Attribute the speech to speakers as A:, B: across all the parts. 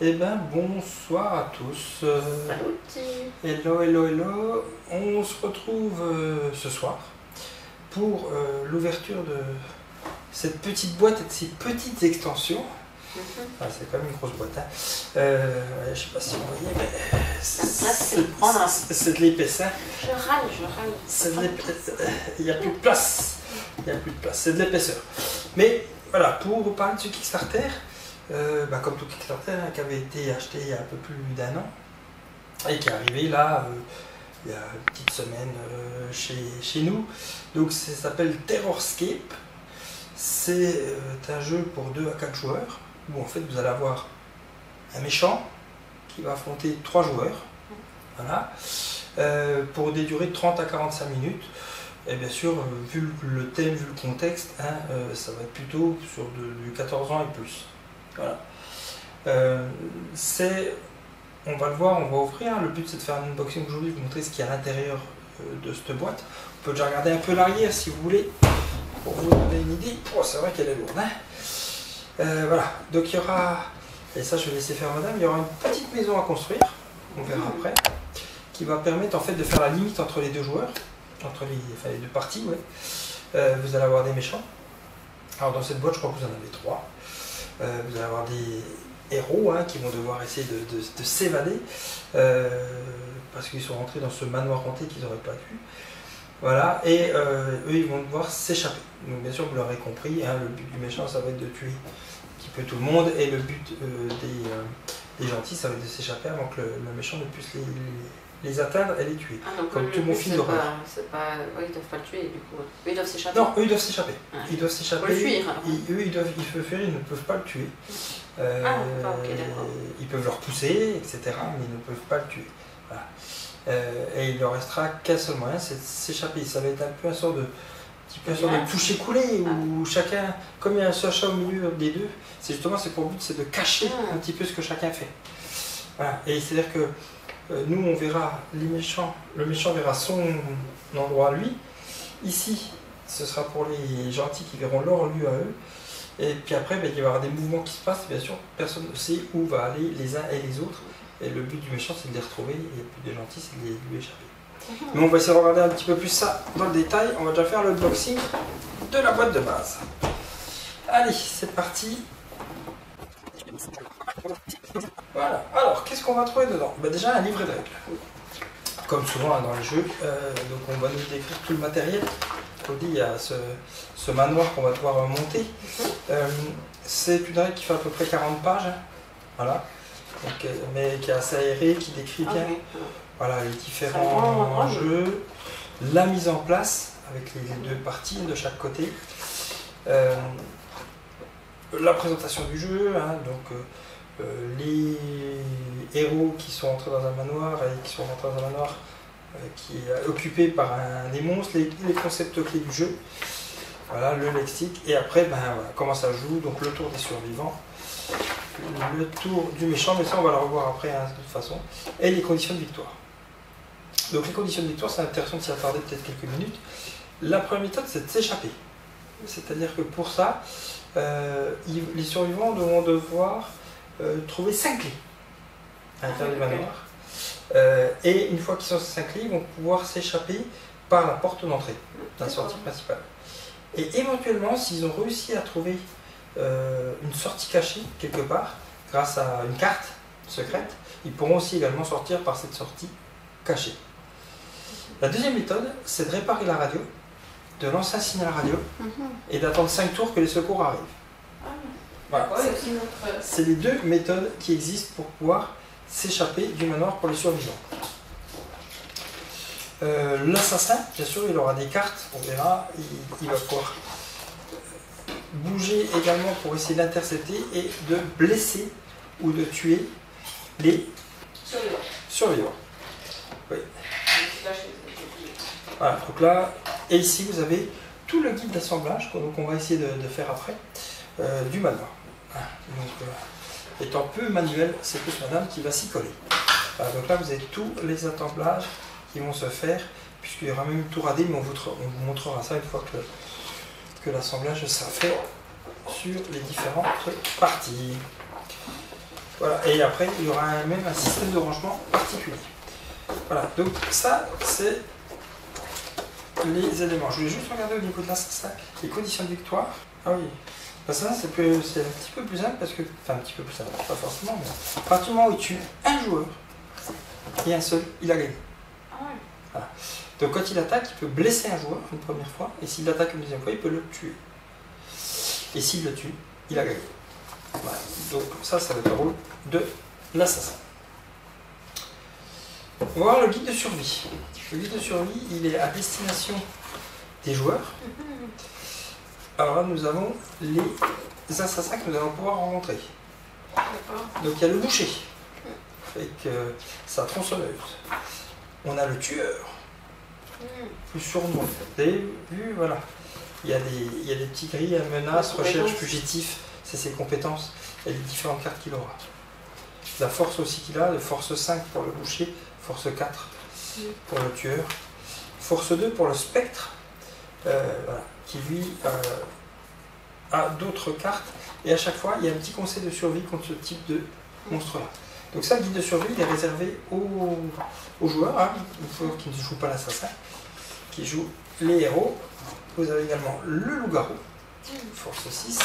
A: Eh ben bonsoir à tous.
B: Salut.
A: Hello, hello, hello. On se retrouve ce soir pour l'ouverture de cette petite boîte et de ces petites extensions. Enfin, c'est quand même une grosse boîte. Hein. Je sais pas si vous voyez, mais c'est de l'épaisseur.
B: Je râle.
A: Il n'y a plus de place. Il n'y a plus de place. C'est de l'épaisseur. Mais voilà, pour parler de ce Kickstarter, comme tout Kickstarter hein, qui avait été acheté il y a un peu plus d'1 an et qui est arrivé là il y a une petite semaine chez nous. Donc ça s'appelle Terrorscape. C'est un jeu pour 2 à 4 joueurs où en fait vous allez avoir un méchant qui va affronter 3 joueurs. Voilà. Pour des durées de 30 à 45 minutes. Et bien sûr, vu le thème, vu le contexte, hein, ça va être plutôt sur du 14 ans et plus. Voilà. On va le voir, on va ouvrir. Le but c'est de faire un unboxing aujourd'hui, vous montrer ce qu'il y a à l'intérieur de cette boîte. On peut déjà regarder un peu l'arrière si vous voulez, pour vous donner une idée. Oh, c'est vrai qu'elle est lourde. Hein. Voilà, donc il y aura, et ça je vais laisser faire madame, il y aura une petite maison à construire, on verra après, qui va permettre en fait de faire la limite entre les 2 joueurs. Entre les 2 parties, ouais. Vous allez avoir des méchants. Alors dans cette boîte, je crois que vous en avez 3. Vous allez avoir des héros hein, qui vont devoir essayer de s'évader parce qu'ils sont rentrés dans ce manoir hanté qu'ils n'auraient pas vu. Voilà, et eux ils vont devoir s'échapper. Donc bien sûr, vous l'aurez compris, hein, le but du méchant ça va être de tuer un petit peu tout le monde, et le but des gentils ça va être de s'échapper avant que le méchant ne puisse les atteindre et les tuer.
B: Ah, donc
A: comme tout mon film d'horreur.
B: Ils doivent pas le tuer du coup. Eux ils doivent s'échapper.
A: Non, eux ils doivent s'échapper.
B: Ah.
A: Ils doivent s'échapper.
B: Pour le fuir.
A: Eux ils peuvent fuir, ils ne peuvent pas le tuer.
B: Ok, d'accord.
A: Ils peuvent le repousser, etc. Mais ils ne peuvent pas le tuer. Voilà. Et il ne leur restera qu'un seul moyen, c'est de s'échapper. Ça va être un peu un sort de toucher-couler où chacun, comme il y a un seul chat au milieu des deux, c'est pour le but, c'est de cacher un petit peu ce que chacun fait. Voilà. Et c'est-à-dire que nous on verra le méchant verra son endroit à lui. Ici, ce sera pour les gentils qui verront leur lieu à eux. Et puis après, il va y avoir des mouvements qui se passent. Bien sûr, personne ne sait où va aller les uns et les autres. Et le but du méchant, c'est de les retrouver. Et le but des gentils, c'est de lui échapper. Mais on va essayer de regarder un petit peu plus ça dans le détail. On va déjà faire le unboxing de la boîte de base. Allez, c'est parti. Voilà, alors qu'est-ce qu'on va trouver dedans? Déjà un livret de règles, comme souvent dans les jeux, donc on va nous décrire tout le matériel. Comme dit, il y a ce manoir qu'on va devoir monter. C'est une règle qui fait à peu près 40 pages, voilà, donc, mais qui est assez aérée, qui décrit bien voilà, les différents jeux, la mise en place avec les 2 parties de chaque côté, la présentation du jeu, hein, donc les héros qui sont entrés dans un manoir et qui sont rentrés dans un manoir qui est occupé par des monstres, les concepts clés du jeu, voilà, le lexique, et après voilà, comment ça joue, donc le tour des survivants, le tour du méchant, mais ça on va le revoir après hein, de toute façon, et les conditions de victoire. Donc les conditions de victoire, c'est intéressant de s'y attarder peut-être quelques minutes. La première méthode, c'est de s'échapper, c'est-à-dire que pour ça, les survivants vont devoir trouver 5 clés à l'intérieur du manoir. Et une fois qu'ils sont ces 5 clés, ils vont pouvoir s'échapper par la porte d'entrée, la sortie principale. Et éventuellement, s'ils ont réussi à trouver une sortie cachée quelque part, grâce à une carte secrète, ils pourront aussi également sortir par cette sortie cachée. La deuxième méthode, c'est de réparer la radio, de lancer un signal radio et d'attendre 5 tours que les secours arrivent. Voilà. C'est les 2 méthodes qui existent pour pouvoir s'échapper du manoir pour les survivants. L'assassin, bien sûr, il aura des cartes, on verra, il va pouvoir bouger également pour essayer d'intercepter et de blesser ou de tuer les survivants. Oui. Voilà, donc là, et ici vous avez tout le guide d'assemblage qu'on va essayer de faire après du manoir. Donc, étant peu manuel, c'est plus madame qui va s'y coller. Voilà, donc là vous avez tous les assemblages qui vont se faire, puisqu'il y aura même une tour AD, mais on vous montrera ça une fois que l'assemblage sera fait sur les différentes parties. Voilà. Et après, il y aura même un système de rangement particulier. Voilà, donc ça, c'est les éléments. Je voulais juste regarder au niveau de l'assassin, les conditions de victoire. Ah oui, l'assassin, c'est un petit peu plus simple parce que, enfin un petit peu plus simple, pas forcément, mais à partir du moment où il tue un joueur et un seul, il a gagné.
B: Ah ouais.
A: Voilà. Donc quand il attaque, il peut blesser un joueur une première fois, et s'il l'attaque une deuxième fois, il peut le tuer. Et s'il le tue, il a gagné. Voilà. Donc ça va être le rôle de l'assassin. On va voir le guide de survie. Le guide de survie, il est à destination des joueurs. Alors là, nous avons les assassins que nous allons pouvoir rencontrer. Donc il y a le boucher, avec sa tronçonneuse. On a le tueur, plus sournois. Vous avez vu, voilà. Il y a des petits grilles, menaces, recherche, fugitif, c'est ses compétences. Il y a les différentes cartes qu'il aura. La force aussi qu'il a, de force 5 pour le boucher, force 4 pour le tueur, force 2 pour le spectre, voilà, qui lui a d'autres cartes, et à chaque fois il y a un petit conseil de survie contre ce type de monstre-là. Donc ça, le guide de survie, il est réservé aux joueurs, hein, aux joueurs qui ne jouent pas l'assassin, qui jouent les héros. Vous avez également le loup-garou, force 6,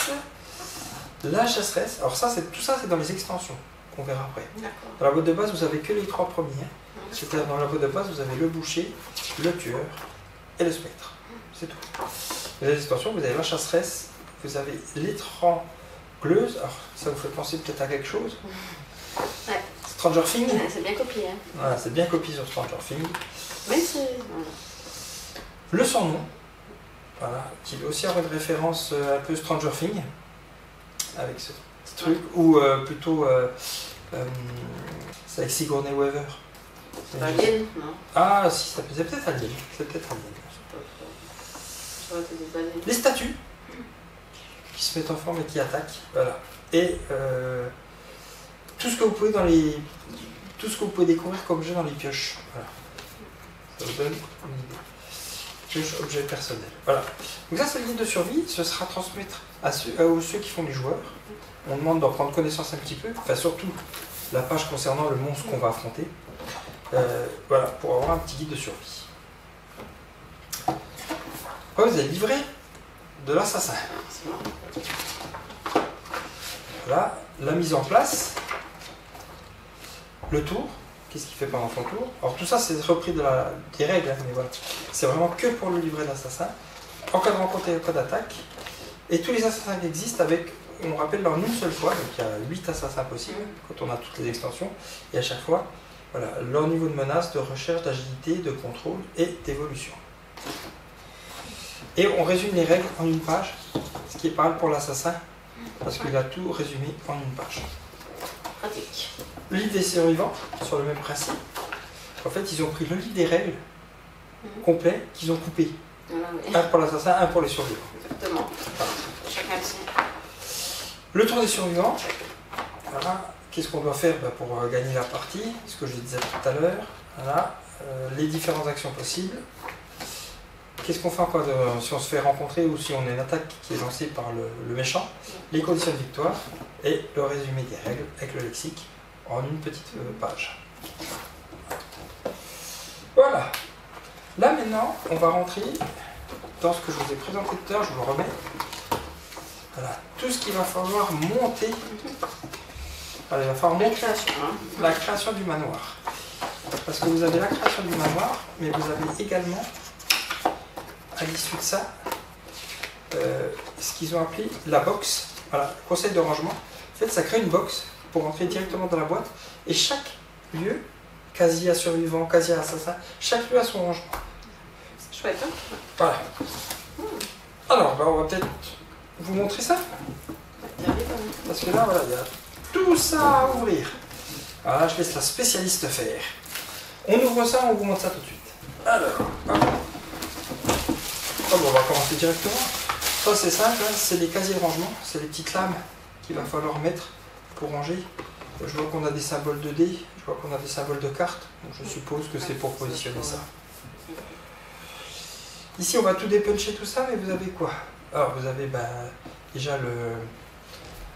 A: la chasseresse. Alors ça, tout ça, c'est dans les extensions qu'on verra après. Dans la boîte de base, vous avez que les 3 premiers. C'est-à-dire dans la boîte de base, vous avez le boucher, le tueur et le spectre. C'est tout. Vous avez les extensions, vous avez la chasseresse, vous avez l'étrangleuse. Alors ça vous fait penser peut-être à quelque chose.
B: Ouais.
A: Stranger Things.
B: Ouais, c'est bien copié. Hein.
A: Voilà, c'est bien copié sur Stranger Things.
B: Mais c'est...
A: Le sans-nom, voilà, qui veut aussi avoir une référence un peu Stranger Things, avec ce truc, ou plutôt c'est avec Sigourney Weaver.
B: C'est Alien, non?
A: Ah si, c'est peut-être Alien. C'est peut-être Alien. Les statues qui se mettent en forme et qui attaquent, voilà. Et tout ce que vous pouvez tout ce que vous pouvez découvrir comme jeu dans les pioches. Voilà. Ça vous donne une idée. Pioche, objet personnel. Voilà. Donc ça, c'est le guide de survie. Ce sera à transmettre à ceux qui font les joueurs. On demande d'en prendre connaissance un petit peu. Enfin, surtout la page concernant le monstre qu'on va affronter. Voilà, pour avoir un petit guide de survie. Après, vous avez le livret de l'assassin. Voilà, la mise en place, le tour, qu'est-ce qu'il fait pendant son tour. Alors tout ça, c'est repris des règles, hein, mais voilà. C'est vraiment que pour le livret de l'assassin. En cas de rencontre et en cas d'attaque. Et tous les assassins qui existent avec, on rappelle, en une seule fois. Donc il y a 8 assassins possibles quand on a toutes les extensions. Et à chaque fois, voilà, leur niveau de menace, de recherche, d'agilité, de contrôle et d'évolution. Et on résume les règles en une page, ce qui est pas mal pour l'assassin, parce qu'il a tout résumé en une page.
B: Pratique.
A: Le livre des survivants, sur le même principe. En fait, ils ont pris le livre des règles complet qu'ils ont coupé.
B: Voilà, oui.
A: Un pour l'assassin, un pour les survivants.
B: Exactement.
A: Voilà.
B: Chacun le sien.
A: Le tour des survivants. Voilà. Qu'est-ce qu'on doit faire pour gagner la partie? Ce que je disais tout à l'heure. Voilà. Les différentes actions possibles. Qu'est-ce qu'on fait encore si on se fait rencontrer ou si on a une attaque qui est lancée par le méchant? Les conditions de victoire et le résumé des règles avec le lexique en une petite page. Voilà. Là maintenant, on va rentrer dans ce que je vous ai présenté tout à l'heure, je vous le remets. Voilà. Tout ce qu'il va falloir monter. Alors, il va falloir monter la création du manoir. Parce que vous avez la création du manoir, mais vous avez également, à l'issue de ça, ce qu'ils ont appelé la box. Voilà, conseil de rangement. En fait, ça crée une box pour rentrer directement dans la boîte. Et chaque lieu, casier à survivant, casier à assassin, chaque lieu a son rangement.
B: C'est chouette, hein?
A: Voilà. Alors, on va peut-être vous montrer ça. Parce que là, voilà, il y a tout ça à ouvrir. Alors là, je laisse la spécialiste faire. On ouvre ça, on vous montre ça tout de suite. Alors, on va commencer directement. Ça, c'est simple, hein, c'est des casiers de rangement, c'est les petites lames qu'il va falloir mettre pour ranger. Je vois qu'on a des symboles de dés, je vois qu'on a des symboles de cartes, donc je suppose que c'est pour positionner ça. Ici, on va tout dépuncher tout ça, mais vous avez quoi? Alors, vous avez déjà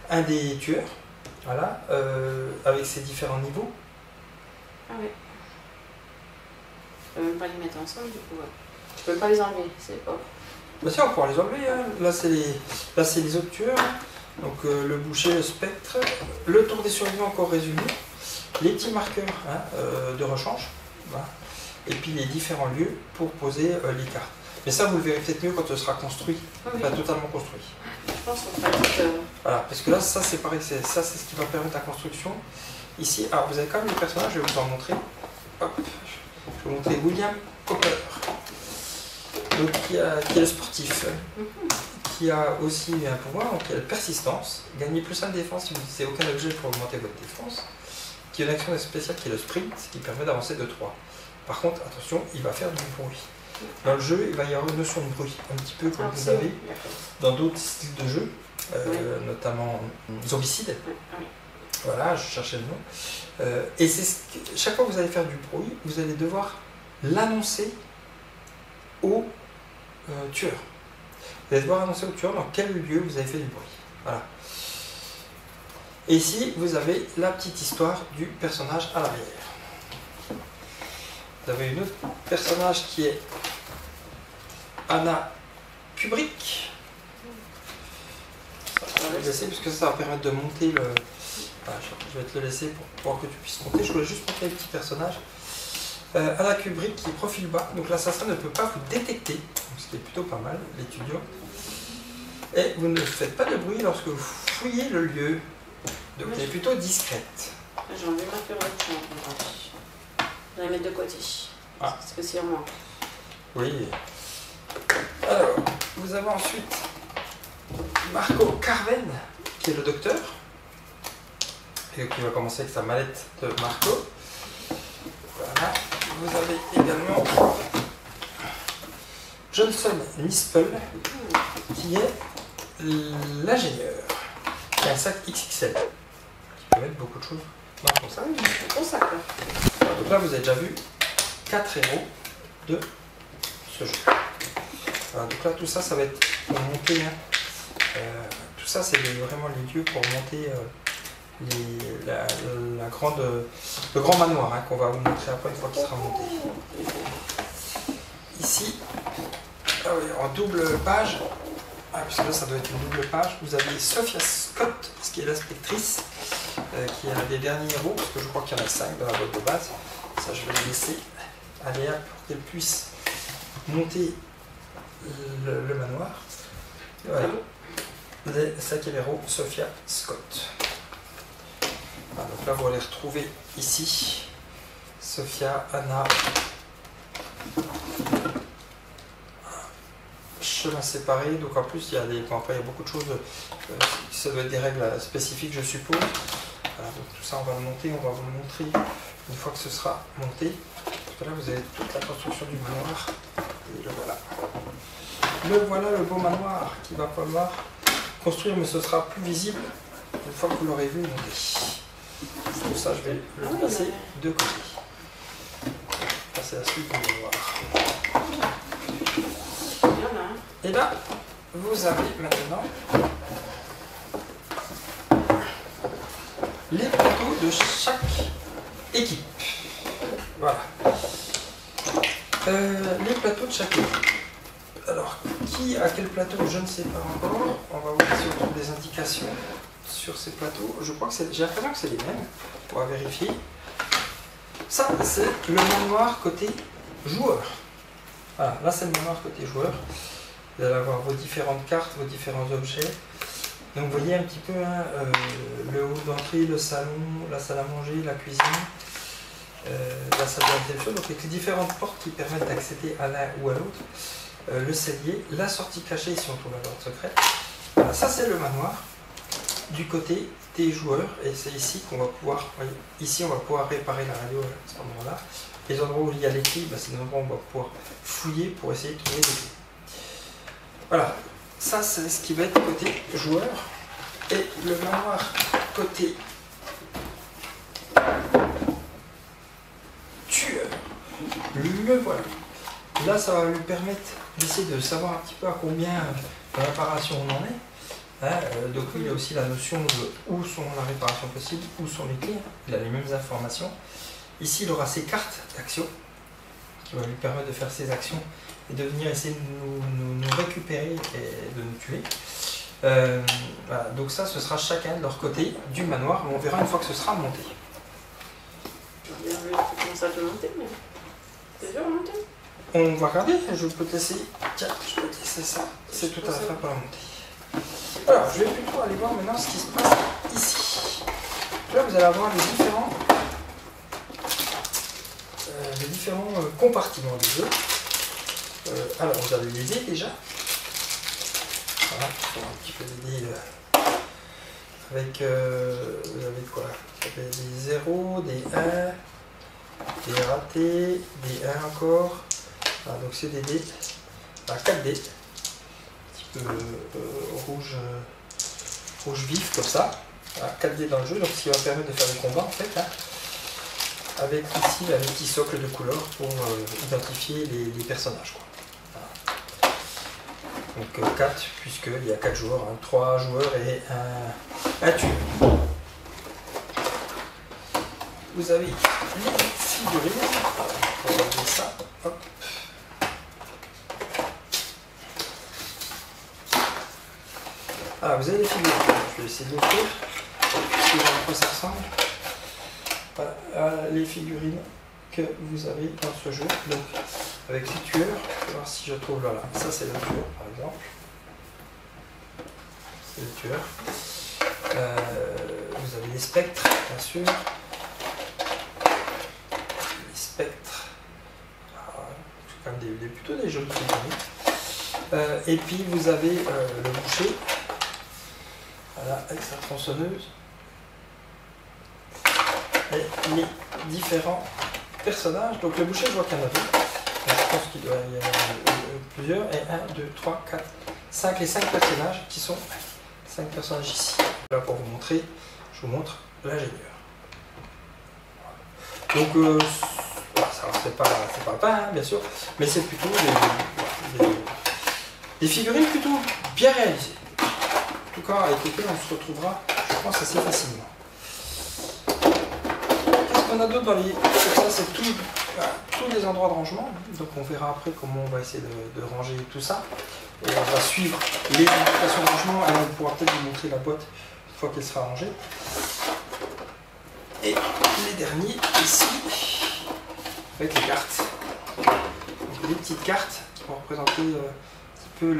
A: un des tueurs, Voilà, avec ses différents niveaux.
B: Ah ouais. Je peux même pas les mettre ensemble du coup. Ouais. Tu peux pas les enlever, c'est pas.
A: Bah si, on pourra les enlever. Hein. Là, c'est les autres tueurs. Donc le boucher, le spectre, le tour des survivants encore résumé, les petits marqueurs de rechange, voilà. Et puis les différents lieux pour poser les cartes. Mais ça, vous le verrez peut-être mieux quand ce sera construit,
B: Oui.
A: pas totalement construit.
B: Je pense qu'on fera tout.
A: Voilà, parce que là, ça c'est pareil, ça c'est ce qui va permettre la construction. Ici, alors vous avez quand même les personnages, je vais vous en montrer. Hop, je vais vous montrer William Cooper, donc, qui est le sportif. Qui a aussi un pouvoir, donc il a la persistance, gagner plus 1 de défense si vous n'utilisez aucun objet pour augmenter votre défense, qui a une action spéciale qui est le sprint, qui permet d'avancer de 3. Par contre, attention, il va faire du bruit. Dans le jeu, il va y avoir une notion de bruit, un petit peu comme vous avez dans d'autres styles de jeu, notamment Zombicide. Voilà, je cherchais le nom. Et chaque fois que vous allez faire du bruit, vous allez devoir l'annoncer au tueur. Vous allez devoir annoncer au tueur dans quel lieu vous avez fait du bruit. Voilà. Et ici, vous avez la petite histoire du personnage à l'arrière. Vous avez une autre personnage qui est Anna Kubrick. Ça, je vais le laisser parce que ça va permettre de monter le... Voilà, je vais te le laisser pour pouvoir que tu puisses monter. Je voulais juste montrer les petits personnages. Anna Kubrick qui est profil bas. Donc l'assassin ne peut pas vous détecter, ce qui est plutôt pas mal, l'étudiant. Et vous ne faites pas de bruit lorsque vous fouillez le lieu. Donc elle est plutôt discrète.
B: J'ai enlevé ma furette. Je vais la mettre de côté.
A: Ah.
B: Parce que c'est en moi.
A: Oui. Alors, vous avez ensuite Marco Carven, qui est le docteur. Et qui va commencer avec sa mallette de Marco. Voilà. Vous avez également Johnson Nispel, qui est l'ingénieur. Il y a un sac XXL qui peut mettre beaucoup de choses dans son sac.
B: C'est pour ça que.
A: Donc là, vous avez déjà vu 4 héros de ce jeu. Voilà, donc là, tout ça, ça va être pour monter. Tout ça, c'est vraiment les lieux pour monter le grand manoir qu'on va vous montrer après une fois qu'il sera monté. Ici, en double page. Puisque là ça doit être une double page, vous avez Sophia Scott, qui est l'inspectrice, qui est un des derniers héros, parce que je crois qu'il y en a 5 dans la boîte de base. Ça je vais le laisser à Léa pour qu'elle puisse monter le manoir. Voilà. Vous avez 5e héros, Sophia Scott. Voilà, donc là vous allez retrouver ici Sophia, Anna, chemin séparé, donc en plus il y a après il y a beaucoup de choses, ça doit être des règles spécifiques je suppose. Voilà, donc tout ça on va le monter, on va vous le montrer une fois que ce sera monté. Parce que là vous avez toute la construction du manoir, et le voilà. Le voilà le beau manoir qu'il va falloir construire, mais ce sera plus visible une fois que vous l'aurez vu monter. Pour ça je vais le placer de côté. Ça c'est la suite du manoir. Et là, vous avez maintenant les plateaux de chaque équipe. Voilà. Les plateaux de chaque équipe. Alors, qui a quel plateau, je ne sais pas encore. On va voir si on trouve des indications sur ces plateaux. Je crois que j'ai l'impression que c'est les mêmes. On va vérifier. Ça, c'est le manoir côté joueur. Voilà, là c'est le manoir côté joueur. Vous allez avoir vos différentes cartes, vos différents objets. Donc vous voyez un petit peu le hall d'entrée, le salon, la salle à manger, la cuisine, la salle de réception. Donc avec les différentes portes qui permettent d'accéder à l'un ou à l'autre. Le cellier, la sortie cachée si on trouve la porte secrète. Voilà, ça c'est le manoir du côté des joueurs. Et c'est ici qu'on va pouvoir, voyez, ici on va pouvoir réparer la radio à ce moment-là. Les endroits où il y a les clés, c'est des endroits où on va pouvoir fouiller pour essayer de trouver des clés. Voilà, ça c'est ce qui va être côté joueur. Et le manoir côté tueur, le voilà. Là ça va lui permettre d'essayer de savoir un petit peu à combien de réparation on en est. Donc il y a aussi la notion de où sont la réparation possible, où sont les clés. Il a les mêmes informations. Ici, il aura ses cartes d'action qui vont lui permettre de faire ses actions et de venir essayer de nous récupérer et de nous tuer. Voilà. Donc ça, ce sera chacun de leur côté du manoir. On verra une fois que ce sera monté.
B: Je vais commencer à te monter, mais c'est dur à monter.
A: On va regarder, je peux te laisser. Tiens, je peux te laisser ça. C'est tout à fait pour la montée. Alors, je vais plutôt aller voir maintenant ce qui se passe ici. Là, vous allez avoir les différents compartiments du jeu. Alors, vous avez les dés déjà. Voilà, un petit peu des dés avec. Vous avez quoi? Vous avez des 0, des 1, des ratés, des 1 encore. Voilà, donc c'est des dés. À 4 dés. Rouge vif comme ça, voilà, 4 dés dans le jeu, donc ce qui va permettre de faire des combats en fait, hein, avec ici un petit socle de couleurs pour identifier les personnages, quoi. Voilà. Donc 4 puisqu'il y a 4 joueurs, hein, 3 joueurs et un tueur. Vous avez les figurines, on va regarder ça, hop. Ah, vous avez les figurines, je vais essayer de l'ouvrir, voir à quoi ça ressemble. Voilà, les figurines que vous avez dans ce jeu, donc avec les tueurs, je vais voir si je trouve là, ça c'est le tueur par exemple, c'est le tueur. Vous avez les spectres, bien sûr, les spectres, c'est quand même plutôt des jolies figurines. Et puis vous avez le boucher. Voilà, avec sa tronçonneuse. Et les différents personnages. Donc le boucher, je vois qu'il y en a deux. Donc, je pense qu'il doit y en avoir plusieurs. Et 1, 2, 3, 4, 5 et 5 personnages qui sont 5 personnages ici. Là pour vous montrer, je vous montre l'ingénieur. Donc ça c'est pas peint, hein, bien sûr, mais c'est plutôt des figurines plutôt bien réalisées. En tout cas, avec lesquels on se retrouvera, je pense, assez facilement. Qu'est-ce qu'on a d'autre dans les... Ça, c'est tous les endroits de rangement. Donc on verra après comment on va essayer de ranger tout ça. Et on va suivre les indications de rangement et on pourra peut-être vous montrer la boîte une fois qu'elle sera rangée. Et les derniers ici, avec les cartes. Donc des petites cartes qui vont représenter un petit peu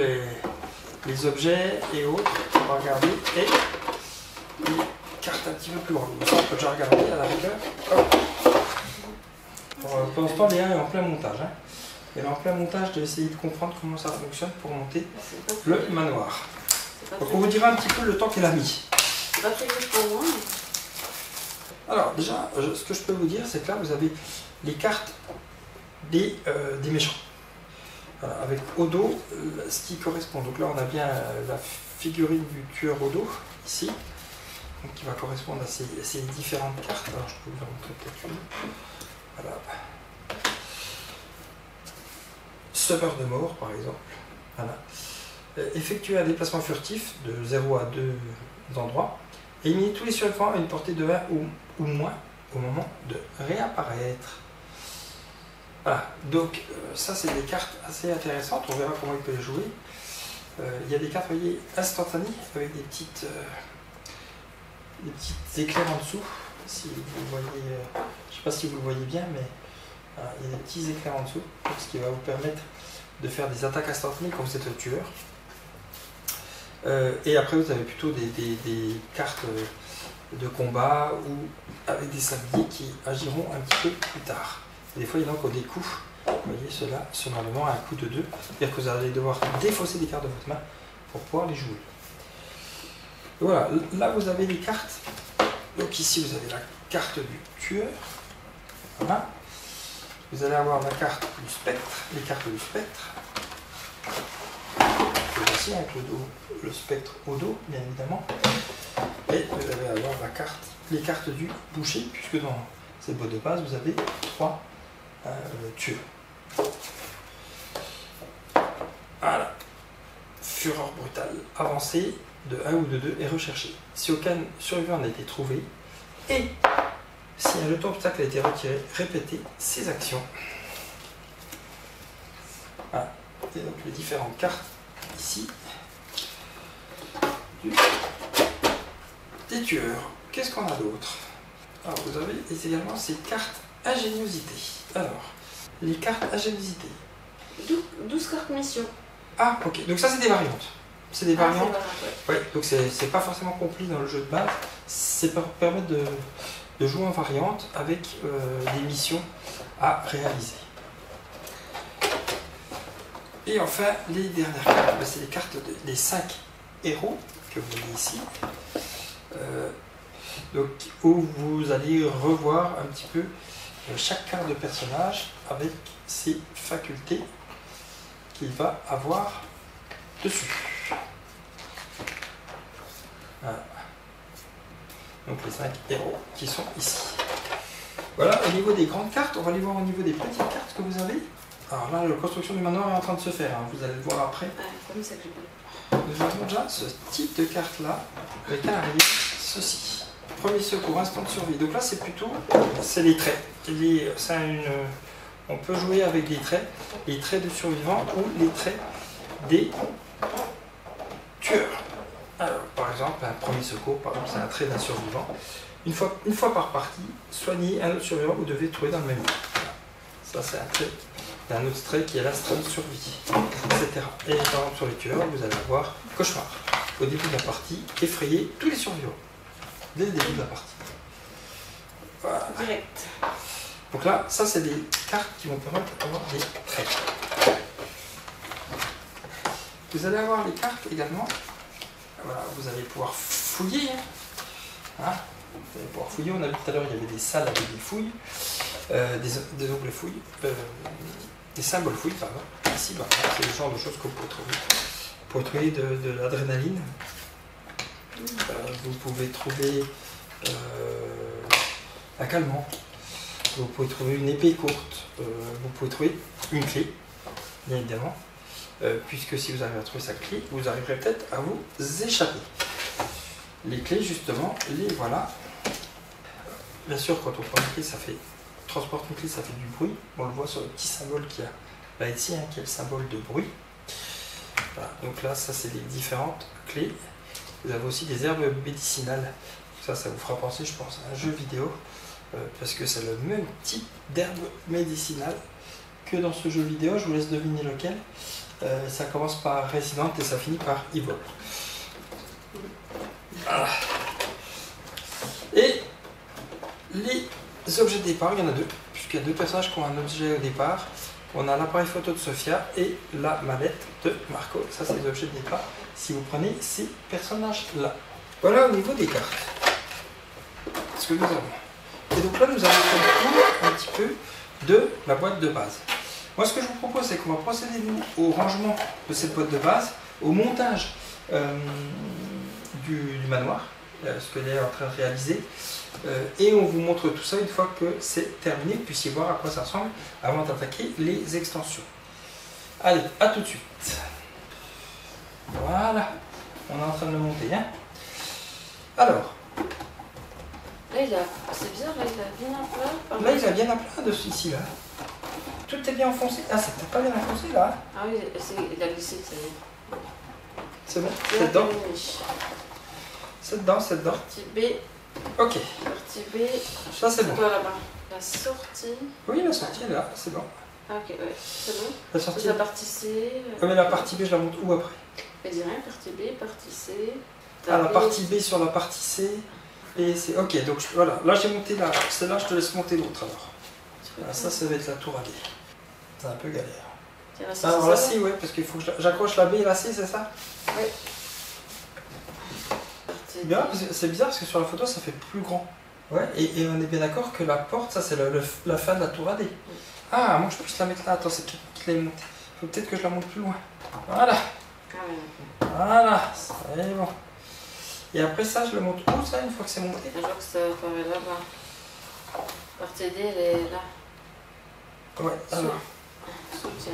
A: les objets et autres, on va regarder, et les cartes un petit peu plus grandes. Ça, on peut déjà regarder à la rigueur. Pour l'instant, Léa est en plein montage. Hein. Elle est en plein montage d'essayer de comprendre comment ça fonctionne pour monter le manoir. Donc on vous dira un petit peu le temps qu'elle a mis.
B: C'est pas très vite pour moi.
A: Alors déjà, ce que je peux vous dire, c'est que là, vous avez les cartes des méchants. Voilà, avec au dos, ce qui correspond. Donc là, on a bien la figurine du tueur au dos, ici, donc qui va correspondre à ces différentes cartes. Alors, je peux vous en montrer peut-être une. Voilà. Semeur de mort, par exemple. Voilà. Effectuer un déplacement furtif de 0 à 2 endroits. Éliminer tous les survivants à une portée de 1 ou moins au moment de réapparaître. Voilà, donc ça c'est des cartes assez intéressantes, on verra comment il peut les jouer. Il y a des cartes, vous voyez, instantanées avec des petites éclairs en dessous. Si vous voyez, je ne sais pas si vous le voyez bien, mais voilà, il y a des petits éclairs en dessous, ce qui va vous permettre de faire des attaques instantanées quand vous êtes le tueur. Et après vous avez plutôt des cartes de combat ou avec des sabliers qui agiront un petit peu plus tard. Et des fois il y en a encore des coups, vous voyez cela, ce normalement un coup de 2, c'est-à-dire que vous allez devoir défausser des cartes de votre main pour pouvoir les jouer. Et voilà, là vous avez les cartes, donc ici vous avez la carte du tueur, voilà. Vous allez avoir la carte du spectre, les cartes du spectre, aussi avec le spectre au dos, bien évidemment. Et vous allez avoir les cartes du boucher, puisque dans cette boîte de base, vous avez 3 tueurs. Voilà. Fureur brutale avancée, de 1 ou de 2 est recherché. Si aucun survivant n'a été trouvé, et si un jeton obstacle a été retiré, répétez ces actions. Voilà. Et donc les différentes cartes ici des tueurs. Qu'est-ce qu'on a d'autre? Alors vous avez également ces cartes ingéniosité. Alors, les cartes ingéniosité.
B: 12 cartes mission.
A: Ah, ok. Donc ça, c'est des variantes. C'est des variantes.
B: Ouais.
A: Ouais, donc c'est pas forcément compris dans le jeu de base. C'est pour permettre de jouer en variante avec des missions à réaliser. Et enfin, les dernières cartes, c'est les cartes des 5 héros que vous voyez ici. Donc, où vous allez revoir un petit peu chaque carte de personnage avec ses facultés qu'il va avoir dessus. Voilà. Donc les 5 héros qui sont ici. Voilà, au niveau des grandes cartes, on va aller voir au niveau des petites cartes que vous avez. Alors là, la construction du manoir est en train de se faire, hein. Vous allez le voir après.
B: Comme ça que
A: Nous avons déjà ce type de carte là, avec un arrière, ceci. Premier secours, instant de survie. Donc là, c'est plutôt, c'est les traits. On peut jouer avec des traits, les traits de survivants ou les traits des tueurs. Alors, par exemple, un premier secours, par exemple, c'est un trait d'un survivant. Une fois par partie, soignez un autre survivant, vous devez trouver dans le même lieu. Ça, c'est un trait d'un autre trait qui est l'instinct de survie, etc. Et par exemple, sur les tueurs, vous allez avoir cauchemar. Au début de la partie, effrayer tous les survivants. Dès le début de la partie. Voilà.
B: Direct.
A: Donc là, ça, c'est des cartes qui vont permettre d'avoir des traits. Vous allez avoir les cartes également. Voilà, vous allez pouvoir fouiller. Hein, vous allez pouvoir fouiller. On a vu tout à l'heure, il y avait des salles avec des fouilles, des onglets fouilles, des symboles fouilles, pardon. Ici, bah, c'est le genre de choses que vous pouvez trouver. Vous pouvez trouver de l'adrénaline. Vous pouvez trouver un calmant. Vous pouvez trouver une épée courte. Vous pouvez trouver une clé, bien évidemment. Puisque si vous arrivez à trouver sa clé, vous arriverez peut-être à vous échapper. Les clés, justement, les voilà. Bien sûr, quand on prend une clé, ça fait transporter une clé, ça fait du bruit. On le voit sur le petit symbole qu'il y a là ici, hein, qui est le symbole de bruit. Voilà. Donc là, ça c'est les différentes clés. Vous avez aussi des herbes médicinales. Ça vous fera penser, je pense, à un jeu vidéo, parce que c'est le même type d'herbe médicinale que dans ce jeu vidéo. Je vous laisse deviner lequel. Ça commence par Resident et ça finit par Evil. Voilà. Et les objets de départ, il y en a deux, puisqu'il y a deux personnages qui ont un objet au départ. On a l'appareil photo de Sophia et la mallette de Marco. Ça, c'est les objets de départ si vous prenez ces personnages-là. Voilà au niveau des cartes. Ce que nous avons. Et donc là, nous allons faire le tour un petit peu de la boîte de base. Moi, ce que je vous propose, c'est qu'on va procéder nous au rangement de cette boîte de base, au montage du manoir, ce qu'elle est en train de réaliser. Et on vous montre tout ça une fois que c'est terminé, que vous puissiez voir à quoi ça ressemble avant d'attaquer les extensions. Allez, à tout de suite. Voilà, on est en train de le monter. Hein. Alors.
B: Là, c'est bizarre, là, il a bien à plat.
A: Là, il a bien à plat dessus, ici, là. Tout est bien enfoncé. Ah, c'est peut-être pas bien enfoncé, là.
B: Ah oui, il a glissé, ça y est.
A: C'est bon, c'est dedans. C'est dedans, c'est dedans.
B: Partie B.
A: Ok.
B: Partie B.
A: Ça, c'est bon.
B: Quoi là-bas? La sortie.
A: Oui, la sortie est là, c'est bon.
B: Ah, ok, ouais, c'est bon.
A: La sortie.
B: La partie C.
A: Oui, mais la partie B, je la monte où après?
B: Je dis rien, partie B, partie C.
A: Ah, la partie B sur la partie C. Et c'est ok, donc voilà, là j'ai monté là, celle-là je te laisse monter l'autre alors. Voilà, ça va être la tour A B. C'est un peu galère. Alors la C, ouais, parce qu'il faut que j'accroche la B et la C, c'est ça?
B: Oui.
A: C'est bizarre parce que sur la photo ça fait plus grand. Ouais, et on est bien d'accord que la porte, ça c'est la fin de la tour A D. Ah, moi je puisse la mettre là, attends, c'est qui l'a monté. Faut peut-être que je la monte plus loin. Voilà. Voilà, c'est bon. Et après ça, je le monte où ça, une fois que c'est monté?
B: Je vois que ça paraît là-bas. Partie D, elle est là.
A: Ouais, alors.
B: Soutien.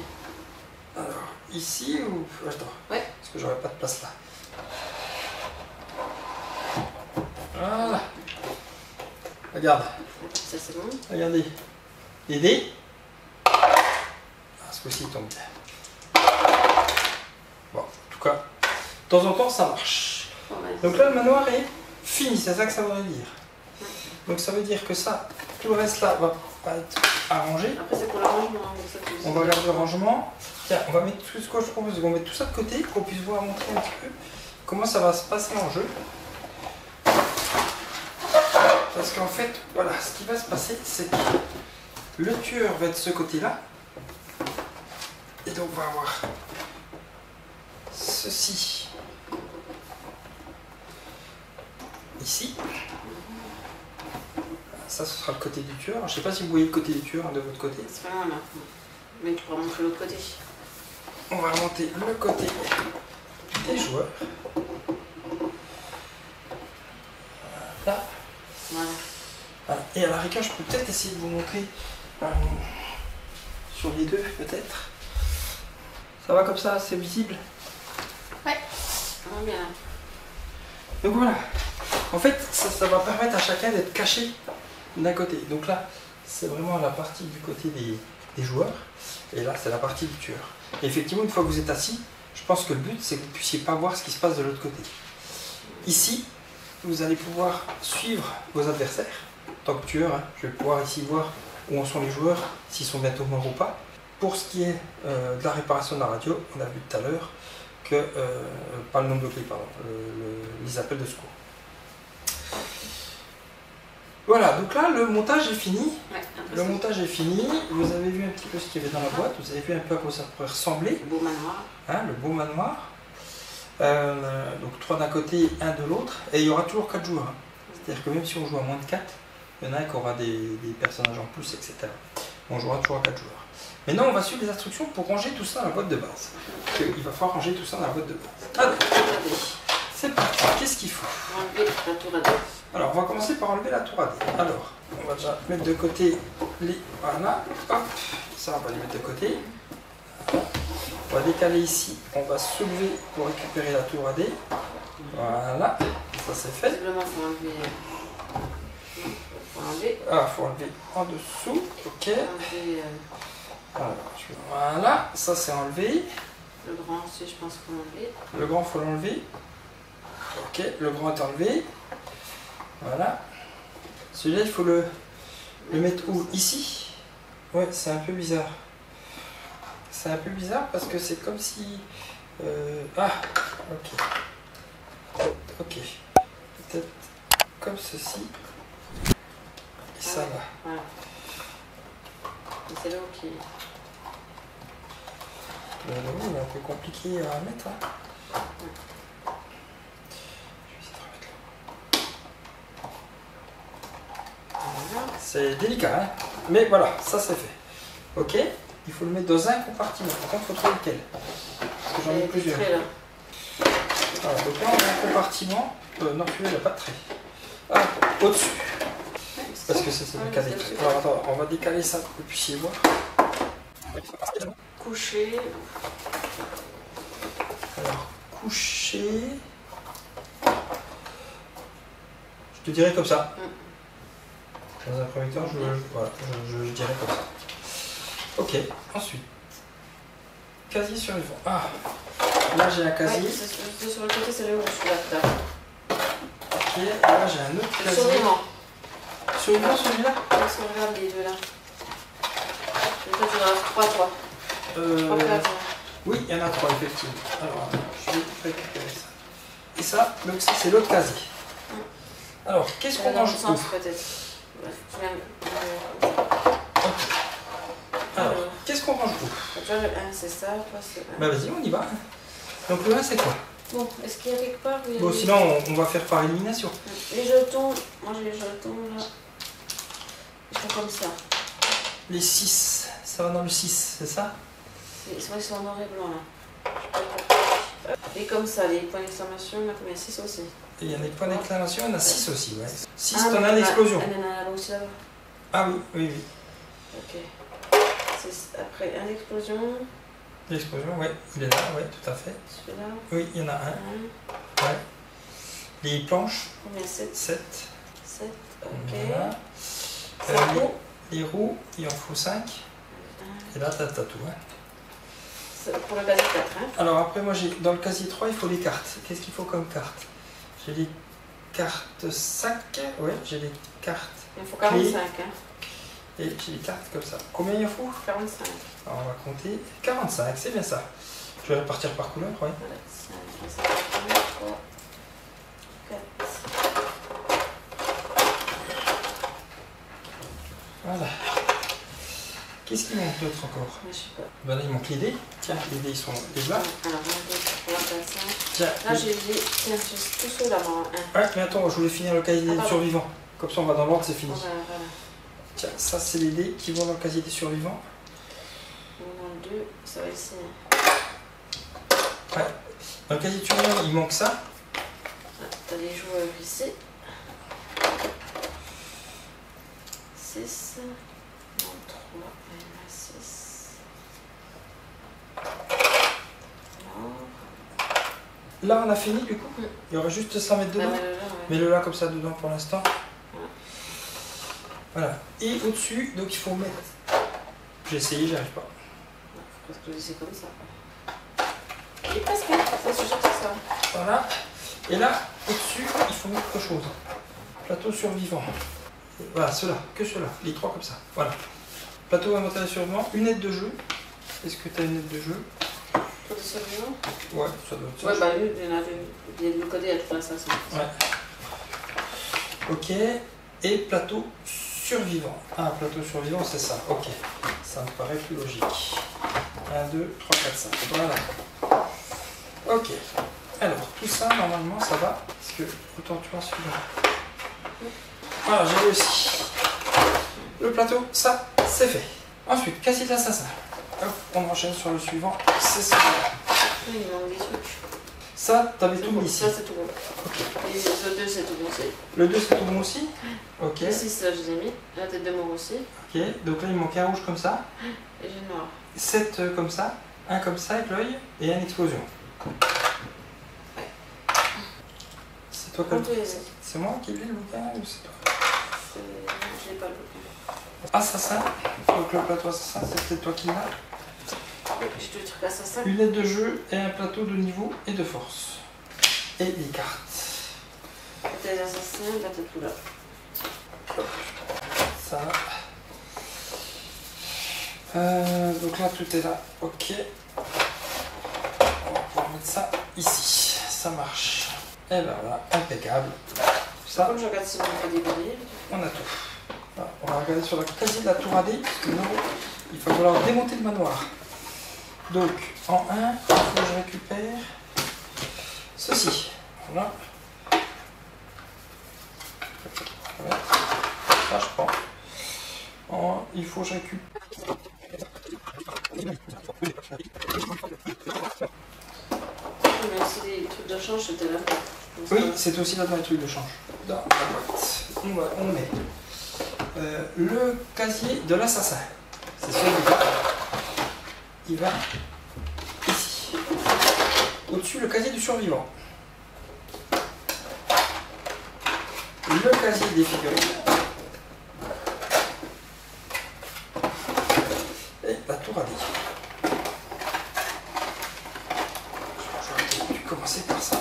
A: Alors, ici ou. Attends.
B: Ouais.
A: Parce que j'aurais pas de place là. Voilà. Regarde.
B: Ça c'est bon.
A: Regardez. Les dés. Ah, ce coup-ci il tombe bien. Bon, en tout cas, de temps en temps ça marche.
B: Bon,
A: Donc là le manoir est fini, c'est ça que ça veut dire. Donc ça veut dire que ça, tout le reste là va pas être arrangé.
B: Après c'est pour l'arrangement.
A: On va regarder le rangement. Tiens, on va mettre tout ce que je propose, on va mettre tout ça de côté pour qu'on puisse voir montrer un petit peu comment ça va se passer en jeu. Parce qu'en fait, voilà, ce qui va se passer, c'est que le tueur va être de ce côté-là. Et donc on va avoir ceci ici. Ça, ce sera le côté du tueur. Je ne sais pas si vous voyez le côté du tueur de votre côté.
B: C'est pas loin là. Mais tu pourras montrer l'autre côté.
A: On va remonter le côté des joueurs. Là.
B: Voilà.
A: Voilà. Et à la rigueur, je peux peut-être essayer de vous montrer sur les deux, peut-être. Ça va comme ça, c'est visible?
B: Ouais. Ça va bien.
A: Donc voilà. En fait, ça va permettre à chacun d'être caché d'un côté. Donc là, c'est vraiment la partie du côté des joueurs. Et là, c'est la partie du tueur. Et effectivement, une fois que vous êtes assis, je pense que le but, c'est que vous ne puissiez pas voir ce qui se passe de l'autre côté. Ici, vous allez pouvoir suivre vos adversaires. En tant que tueur, hein, je vais pouvoir ici voir où en sont les joueurs, s'ils sont bientôt morts ou pas. Pour ce qui est de la réparation de la radio, on a vu tout à l'heure que, pas le nombre de clés, pardon, les appels de secours. Voilà, donc là, le montage est fini.
B: Ouais,
A: le montage est fini. Vous avez vu un petit peu ce qu'il y avait dans la boîte. Vous avez vu un peu à quoi ça pourrait ressembler.
B: Le beau manoir.
A: Hein, le beau manoir. Donc 3 d'un côté, 1 de l'autre. Et il y aura toujours 4 joueurs. Hein. C'est-à-dire que même si on joue à moins de 4, il y en a un qui aura des personnages en plus, etc. On jouera toujours à 4 joueurs. Maintenant, on va suivre les instructions pour ranger tout ça dans la boîte de base. Il va falloir ranger tout ça dans la boîte de base. Alors, c'est parti. Qu'est-ce qu'il faut?
B: Enlever la tour à deux.
A: Alors, on va commencer par enlever la tour à dés. Alors, on va déjà mettre de côté les... Voilà, hop, ça on va les mettre de côté. On va décaler ici, on va soulever pour récupérer la tour à dés. Voilà, ça c'est fait.
B: Visiblement, il faut enlever. Faut enlever.
A: Ah, il faut enlever en dessous, ok.
B: Enlever,
A: Alors, voilà, ça c'est enlevé.
B: le grand aussi, je pense qu'il faut l'enlever.
A: Le grand, il faut l'enlever. Ok, le grand est enlevé. Voilà. Celui-là, il faut le mettre où? Ici? Ouais, c'est un peu bizarre. C'est un peu bizarre parce que c'est comme si... Ah, ok. Ok. Peut-être comme ceci. Et ça
B: ouais.
A: va.
B: Voilà. Et c'est là où qui...
A: Le logo, il est un peu compliqué à mettre. Hein. C'est délicat, hein, mais voilà, ça c'est fait. Ok, il faut le mettre dans un compartiment. Par contre, il faut trouver lequel. Parce que j'en ai plusieurs.
B: Là.
A: Voilà, donc là, on a un compartiment. Non, celui-là, il n'a pas de trait. Ah, au-dessus. Parce que c'est le cadet. Alors attends, on va décaler ça pour que vous puissiez voir.
B: Coucher.
A: Alors, coucher. Je te dirais comme ça. Dans un premier temps, je dirais comme ça. Ok, ensuite. Casier survivant. Ah, là j'ai un casier.
B: Ouais, c'est sur le côté, c'est là où je suis là.
A: Ok, là j'ai un autre casier.
B: Survivant.
A: Survivant celui-là?
B: Parce qu'on regarde les deux là. Donc là, tu en as 3, 3. 3 places.
A: Oui, il y en a 3 effectivement. Alors, attends, je vais récupérer ça. Et ça, donc ça c'est l'autre casier. Alors, qu'est-ce qu'on range où?
B: Peut-être.
A: Alors, qu'est-ce qu'on range où?
B: Déjà, le 1, c'est ça. Toi, c'est 1.
A: Bah vas-y, on y va. Donc le 1, c'est quoi?
B: Bon, est-ce qu'il y a quelque part où il y a
A: Bon,
B: des...
A: sinon, on va faire par élimination.
B: Les jetons, moi j'ai les jetons là. Ils sont comme ça.
A: Les 6, ça va dans le 6, c'est ça?
B: C'est vrai qu'ils sont en noir et blanc là. Et comme ça, les points d'exclamation, il y en a combien? 6 aussi.
A: Et il y a des points d'exclamation, il y en a 6 aussi, ouais. 6,
B: Ah,
A: t'en as une explosion.
B: Il y en a là aussi là-bas.
A: Ah oui, oui, oui.
B: Ok. Après, une explosion.
A: L'explosion, ouais, il est là, ouais, tout à fait.
B: Celui-là.
A: Oui, il y en a un. Ouais. Les planches.
B: Combien? 7.
A: 7.
B: 7, ok.
A: Voilà. Les roues, il en faut 5. Et là, t'as tout. Hein.
B: Pour le casier 4. Hein.
A: Alors après, moi, dans le casier 3, il faut les cartes. Qu'est-ce qu'il faut comme carte? J'ai les cartes sac. Ouais, j'ai les cartes.
B: Il faut 45. Hein.
A: Et j'ai les cartes comme ça. Combien il en faut?
B: 45.
A: Alors, on va compter. 45, c'est bien ça. Je vais répartir par couleur, ouais.
B: Voilà, 5, 3, 4.
A: Voilà. Qu'est-ce qu'il manque d'autre encore?
B: Je sais pas.
A: Ben là, il manque les dés. Tiens, les dés, ils sont les bas.
B: Alors, 1, 2, 3, 4, 5.
A: Tiens.
B: Là, j'ai tiens, tout sous là, moi.
A: Ouais, mais attends, je voulais finir le casier des survivants. Comme ça, on va dans l'ordre, c'est fini.
B: Voilà.
A: Tiens, ça, c'est les dés qui vont dans le casier des survivants.
B: Dans le 2, ça va ici.
A: Ouais. Dans le casier des survivants, il manque ça.
B: T'as les joueurs ici. 6. Non, 3. Il y en a 6.
A: Là, on a fini du coup. Il y aura juste ça à mettre dedans. Mets-le là comme ça dedans pour l'instant. Voilà. Et au-dessus, donc il faut mettre. J'ai essayé, j'y arrive pas.
B: Parce que c'est comme ça. Et presque, c'est sûr que c'est ça.
A: Voilà. Et là, au-dessus, il faut mettre autre chose. Plateau survivant. Voilà, ceux-là, que ceux-là, les trois comme ça. Voilà. Plateau inventaire survivant, une aide de jeu. Est-ce que tu as une aide de jeu?
B: Pour des survivants?
A: Ouais, ça doit être ça.
B: Ouais, bah lui, il y en a deux. Il y a le côté, il y a toute la station.
A: Ouais. Ok. Et plateau survivant. Ah, plateau survivant, c'est ça. Ok. Ça me paraît plus logique. 1, 2, 3, 4, 5. Voilà. Ok. Alors, tout ça, normalement, ça va. Parce que, autant tu vois celui-là. Voilà, j'ai réussi. Le plateau, ça, c'est fait. Ensuite, casier de l'assassin. Hop, on enchaîne sur le suivant. C'est celui-là.
B: Oui, il manque des trucs.
A: Ça, t'avais tout mis ici.
B: Ça, c'est tout bon. Ok. Et le 2, c'est tout bon aussi.
A: Le 2, c'est tout bon aussi. Ok.
B: Le 6, là, je l'ai mis. La tête de mort aussi.
A: Ok, donc là, il manque un rouge comme ça.
B: Et j'ai le noir. 7
A: comme ça. Un comme ça avec l'œil. Et une explosion. C'est toi qui C'est moi qui lis le bouquin ou c'est toi?
B: Je n'ai pas le bouquin.
A: Assassin. Donc le plateau assassin, c'est peut-être toi qui l'as.
B: J'ai tout le truc assassin.
A: Une aide de jeu et un plateau de niveau et de force. Et les cartes.
B: Peut-être assassin, peut-être tout là.
A: Ça. Donc là, tout est là. Ok. On va pouvoir mettre ça ici. Ça marche. Et ben voilà, impeccable. Ça.
B: Comme je regarde si on a des billets.
A: On a tout. Voilà, on va regarder sur la quasi de la tour AD, parce que nous, il va falloir démonter le manoir. Donc, en 1, il faut que je récupère ceci. Voilà. Ça, je prends. En 1, il faut que je récupère.
B: Mais aussi les trucs de change, c'était là.
A: Oui, c'est aussi là dans les trucs de change. Dans la boîte. On met le casier de l'assassin. C'est celui-là. Il va ici. Au-dessus, le casier du survivant. Le casier des figurines. Et la tour à dés. J'aurais dû commencer par ça.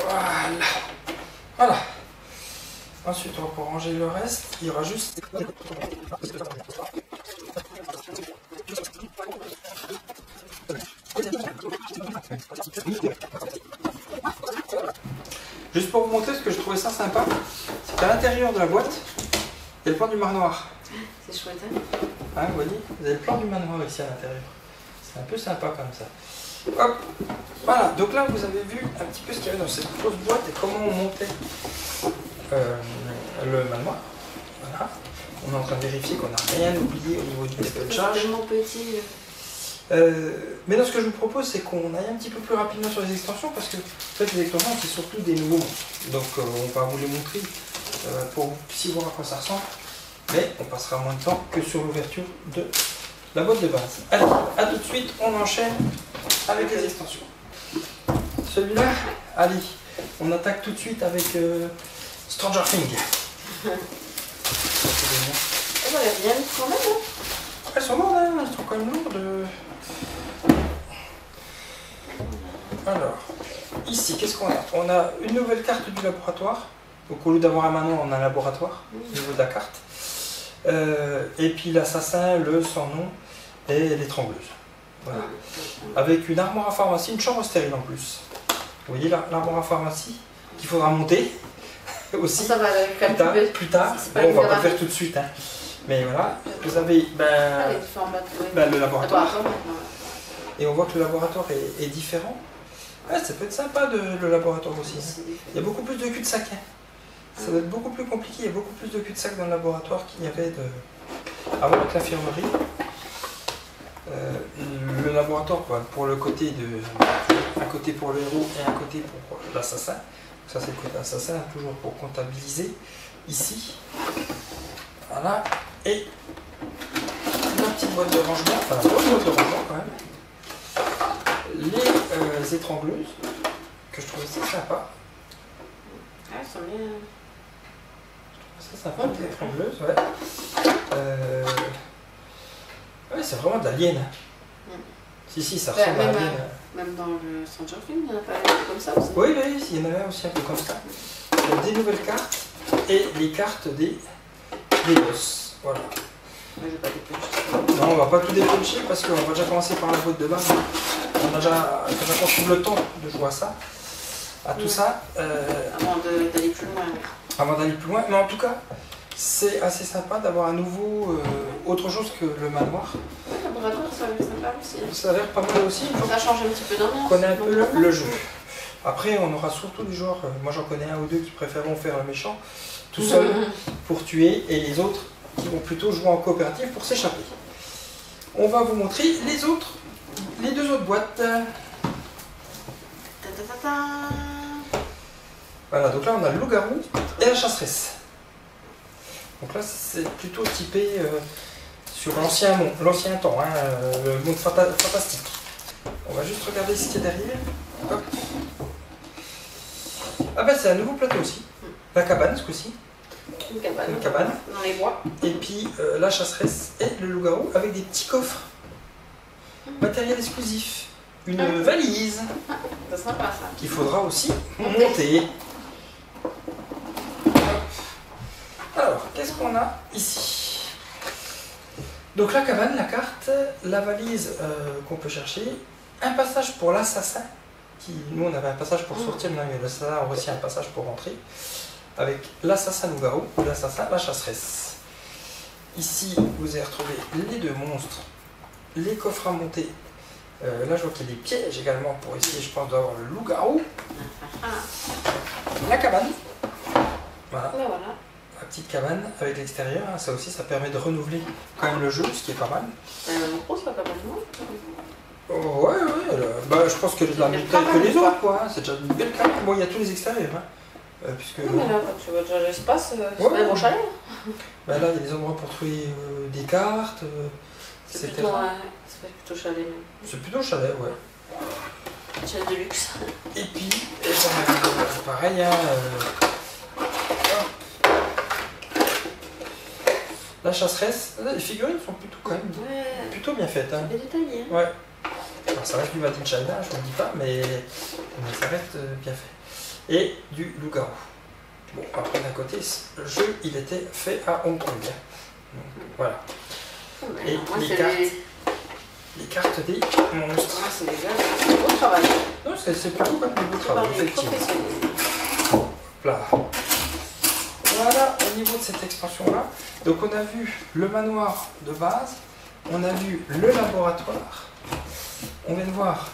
A: Voilà. Voilà. Ensuite, on va pouvoir ranger le reste. Il y aura juste... Juste pour vous montrer ce que je trouvais ça sympa, c'est qu'à l'intérieur de la boîte, il y a le plan du manoir.
B: C'est chouette, hein?
A: Hein, vous voyez, vous avez le plan du manoir ici à l'intérieur. C'est un peu sympa comme ça. Hop, voilà, donc là vous avez vu un petit peu ce qu'il y avait dans cette grosse boîte et comment on montait le manoir. Voilà, on est en train de vérifier qu'on n'a rien oublié au niveau du dépêchage.
B: C'est tellement petit.
A: Mais là, ce que je vous propose, c'est qu'on aille un petit peu plus rapidement sur les extensions parce que en fait, les extensions, c'est surtout des nouveaux monstres. Donc, on va vous les montrer pour que vous puissiez voir à quoi ça ressemble. Mais on passera moins de temps que sur l'ouverture de la boîte de base. Allez, à tout de suite, on enchaîne avec les extensions. celui-là. Allez, on attaque tout de suite avec Stranger Things.
B: Elle est bien quand même. Hein.
A: Elles sont lourdes, hein, elles sont quand même lourdes. Alors, ici, qu'est-ce qu'on a? On a une nouvelle carte du laboratoire. Donc au lieu d'avoir un manoir, on a un laboratoire au niveau de la carte. Et puis l'assassin, le sans nom et l'étrangleuse. Voilà. Avec une armoire à pharmacie, une chambre stérile en plus. Vous voyez l'armoire à pharmacie qu'il faudra monter aussi
B: Ça va
A: plus tard. Bon, on va pas le faire tout de suite. Hein. Mais voilà, vous avez le laboratoire. Et on voit que le laboratoire est différent. Ouais, ça peut être sympa le laboratoire aussi. Hein. Il y a beaucoup plus de cul-de-sac. Hein. Ça va être beaucoup plus compliqué, il y a beaucoup plus de cul-de-sac dans le laboratoire qu'il y avait avant avec l'infirmerie. Le laboratoire, pour le côté un côté pour le héros et un côté pour l'assassin. Ça c'est le côté assassin, toujours pour comptabiliser. Ici, voilà. Et la petite boîte de rangement, enfin la grosse boîte de rangement quand même. Les étrangleuses, que je trouve assez sympa.
B: Ah, ça met...
A: Ça, c'est un peu des étrangleuse, ouais. Ouais, c'est vraiment de l'alien. Si, ça ressemble à l'alien.
B: Même dans le Stranger Things, il y en a pas comme ça aussi.
A: Oui, il y en avait aussi un peu comme ça. Il y a des nouvelles cartes et les cartes des boss. Voilà.
B: Mais je vais pas dépêcher.
A: Non, on va pas tout dépêcher parce qu'on va déjà commencer par la boîte de base. On a déjà qu'on trouve le temps de jouer à ça. À tout ça.
B: Avant d'aller plus loin.
A: Avant d'aller plus loin, mais en tout cas, c'est assez sympa d'avoir à nouveau autre chose que le manoir.
B: Ouais, le laboratoire, ça a l'air sympa aussi.
A: Ça a l'air pas mal aussi.
B: Ça change un petit peu d'ambiance.
A: On connaît un peu le jeu. Après, on aura surtout du genre, moi j'en connais un ou deux qui préféreront faire le méchant tout seul pour tuer et les autres qui vont plutôt jouer en coopérative pour s'échapper. On va vous montrer les deux autres boîtes. Voilà, donc là on a le loup-garou et la chasseresse. Donc là c'est plutôt typé sur l'ancien temps, hein, le monde fantastique. On va juste regarder ce qu'il y a derrière. Hop. Ah ben c'est un nouveau plateau aussi. La cabane ce coup-ci.
B: Une cabane.
A: Une cabane.
B: Dans les bois.
A: Et puis la chasseresse et le loup-garou avec des petits coffres. Matériel exclusif. Une valise.
B: C'est sympa ça.
A: Qu'il faudra aussi monter. Alors, qu'est-ce qu'on a ici? Donc la cabane, la carte, la valise qu'on peut chercher, un passage pour l'assassin, nous on avait un passage pour sortir, mais l'assassin a aussi un passage pour rentrer, avec l'assassin loup-garou ou l'assassin la chasseresse. Ici, vous avez retrouvé les deux monstres, les coffres à monter. Là, je vois qu'il y a des pièges également pour essayer, je pense, d'avoir le loup-garou. La cabane. Voilà. La petite cabane avec l'extérieur, hein, ça aussi, ça permet de renouveler quand même le jeu, ce qui est pas mal.
B: Elle est vraiment grosse la cabane, non?
A: Ouais, je pense qu'elle est de la même taille que les autres, quoi. Hein. C'est déjà une belle cabane. Bon, il y a tous les extérieurs. Hein. Puisque,
B: non, mais là, quand tu vois déjà l'espace, c'est un gros chalet.
A: Bah, là, il y a des endroits pour trouver des cartes.
B: C'est plutôt chalet même.
A: C'est plutôt chalet, ouais.
B: Chalet de luxe.
A: Et puis, pareil, hein, la chasseresse, les figurines sont plutôt quand même plutôt bien faites. Hein.
B: Bien détaillé. Hein.
A: Ouais. Alors, ça reste du Made in China, je ne le dis pas, mais ça reste bien fait. Et du loup-garou. Bon, après d'un côté, le jeu, il était fait à Hong Kong. Donc, voilà.
B: Ouais,
A: et
B: moi,
A: les cartes des monstres.
B: Ah, c'est du beau travail.
A: Non, c'est plutôt comme du beau travail, effectivement. Là. Voilà, au niveau de cette expansion-là. Donc on a vu le manoir de base, on a vu le laboratoire, on vient de voir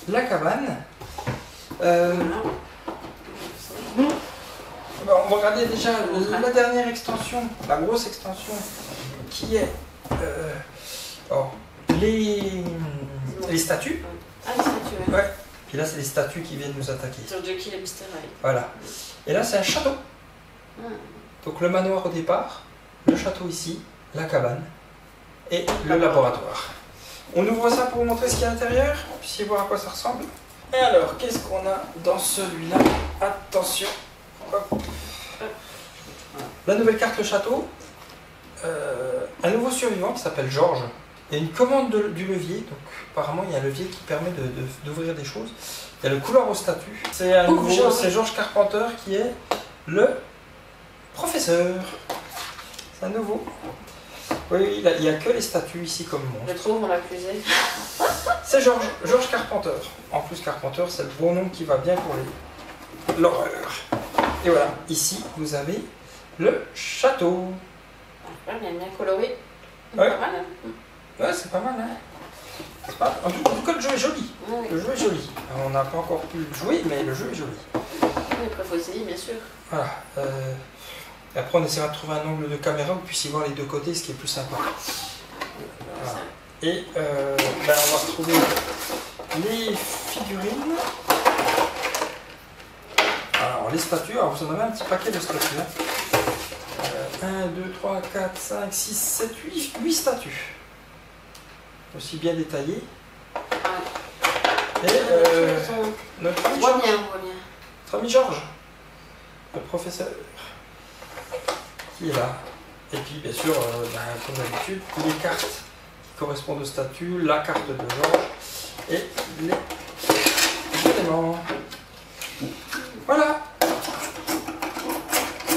A: la cabane. On va regarder déjà la dernière extension, la grosse extension, qui est les statues.
B: Ah, les statues,
A: ouais. Puis là, c'est les statues qui viennent nous attaquer.
B: Sur Jekyll et Mystère.
A: Voilà. Et là, c'est un château. Donc le manoir au départ, le château ici, la cabane et le laboratoire. On ouvre ça pour vous montrer ce qu'il y a à l'intérieur, puissiez voir à quoi ça ressemble. Et alors, qu'est-ce qu'on a dans celui-là? Attention. Hop. La nouvelle carte le château. Un nouveau survivant qui s'appelle Georges. Il y a une commande du levier. Donc apparemment il y a un levier qui permet d'ouvrir des choses. Il y a le couloir aux statues. C'est un nouveau, c'est Georges Carpenter qui est le professeur. C'est un nouveau. Oui, il n'y a que les statues ici comme monstre.
B: Le pauvre, on l'a accusé.
A: C'est Georges Carpenter. En plus, Carpenter, c'est le bon nom qui va bien pour l'horreur. Et voilà, ici, vous avez le château.
B: Ah, il est bien coloré.
A: Ouais.
B: Pas mal, hein.
A: Ouais, c'est pas mal, hein. En tout cas, le jeu est joli.
B: Oui.
A: Le jeu est joli. On n'a pas encore pu le jouer, mais le jeu est joli.
B: Oui, après, il faut essayer, bien sûr.
A: Voilà. Et après, on essaiera de trouver un angle de caméra où vous puissiez voir les deux côtés, ce qui est plus sympa. Voilà. Et on va retrouver les figurines. Alors, les statues. Alors, vous en avez un petit paquet de statues. 1, 2, 3, 4, 5, 6, 7, 8 statues. Aussi bien détaillées. Et notre ami Georges. Notre ami Georges, le professeur, qui est là. Et puis bien sûr, comme d'habitude, les cartes qui correspondent au statut, la carte de Georges et les éléments. Voilà.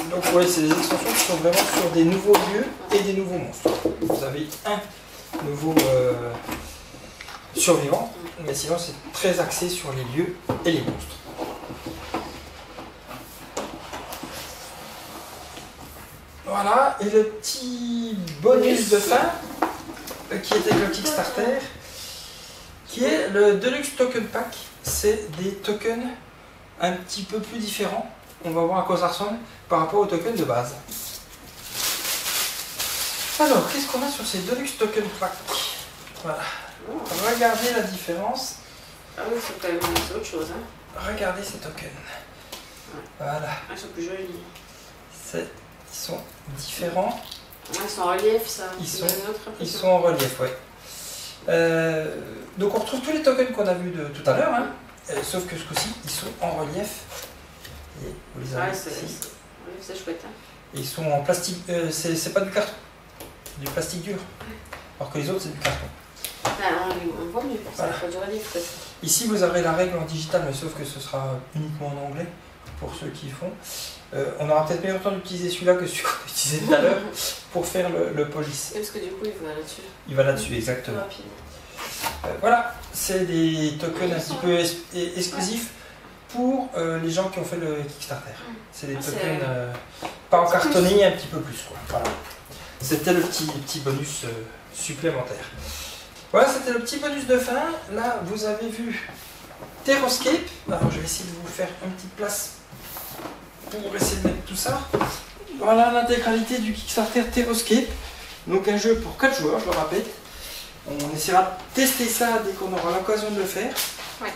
A: Donc oui, c'est des extensions qui sont vraiment sur des nouveaux lieux et des nouveaux monstres. Vous avez un nouveau survivant, mais sinon c'est très axé sur les lieux et les monstres. Voilà, et le petit bonus de fin, qui était le Kickstarter, qui est le Deluxe Token Pack. C'est des tokens un petit peu plus différents. On va voir à quoi ça ressemble par rapport aux tokens de base. Alors, qu'est-ce qu'on a sur ces Deluxe Token Pack? Voilà. Regardez la différence.
B: Ah oui, c'est quand même autre chose. Hein.
A: Regardez ces tokens. Voilà.
B: Ils sont plus jolis.
A: Ils sont différents.
B: Ils sont en relief, ça.
A: Ils sont en relief, oui. Donc on retrouve tous les tokens qu'on a vus tout à l'heure, hein, sauf que ce coup-ci, ils sont en relief. Et vous les avez ici.
B: C'est chouette. Hein.
A: Et ils sont en plastique, c'est pas du carton, du plastique dur. Alors que les autres, c'est du carton.
B: On voit mieux, ça va du relief.
A: Ici, vous aurez la règle en digital, mais sauf que ce sera uniquement en anglais pour ceux qui font. On aura peut-être meilleur temps d'utiliser celui-là que celui qu'on utilisait tout à l'heure pour faire le police.
B: Parce que du coup, il va là-dessus.
A: Il va là-dessus, exactement. Voilà, c'est des tokens un petit peu exclusifs pour les gens qui ont fait le Kickstarter. C'est des tokens pas en cartonné, un petit peu plus. Voilà. C'était le petit bonus supplémentaire. Voilà, c'était le petit bonus de fin. Là, vous avez vu Terroscape. Alors, je vais essayer de vous faire une petite place pour essayer de mettre tout ça. Voilà l'intégralité du Kickstarter Terroscape. Donc un jeu pour 4 joueurs, je le rappelle. On essaiera de tester ça dès qu'on aura l'occasion de le faire.
B: Ouais.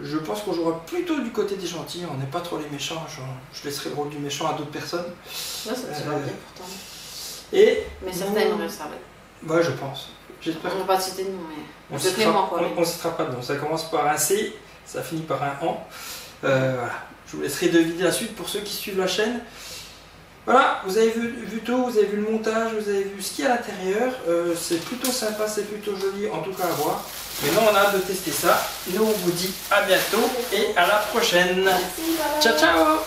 A: Je pense qu'on jouera plutôt du côté des gentils, on n'est pas trop les méchants. Je laisserai le rôle du méchant à d'autres personnes.
B: Non, ça te va bien pourtant.
A: Mais
B: certains aimeraient ça, ouais.
A: Ouais, je pense. J'espère.
B: On ne va pas citer de nom, mais
A: on ne citera pas de nom. Ça commence par un C, ça finit par un AN. Voilà. Je vous laisserai deviner la suite pour ceux qui suivent la chaîne. Voilà, vous avez vu tout, vous avez vu le montage, vous avez vu ce qu'il y a à l'intérieur. C'est plutôt sympa, c'est plutôt joli, en tout cas à voir. Maintenant, on a hâte de tester ça. Nous, on vous dit à bientôt et à la prochaine.
B: Merci,
A: ciao, ciao.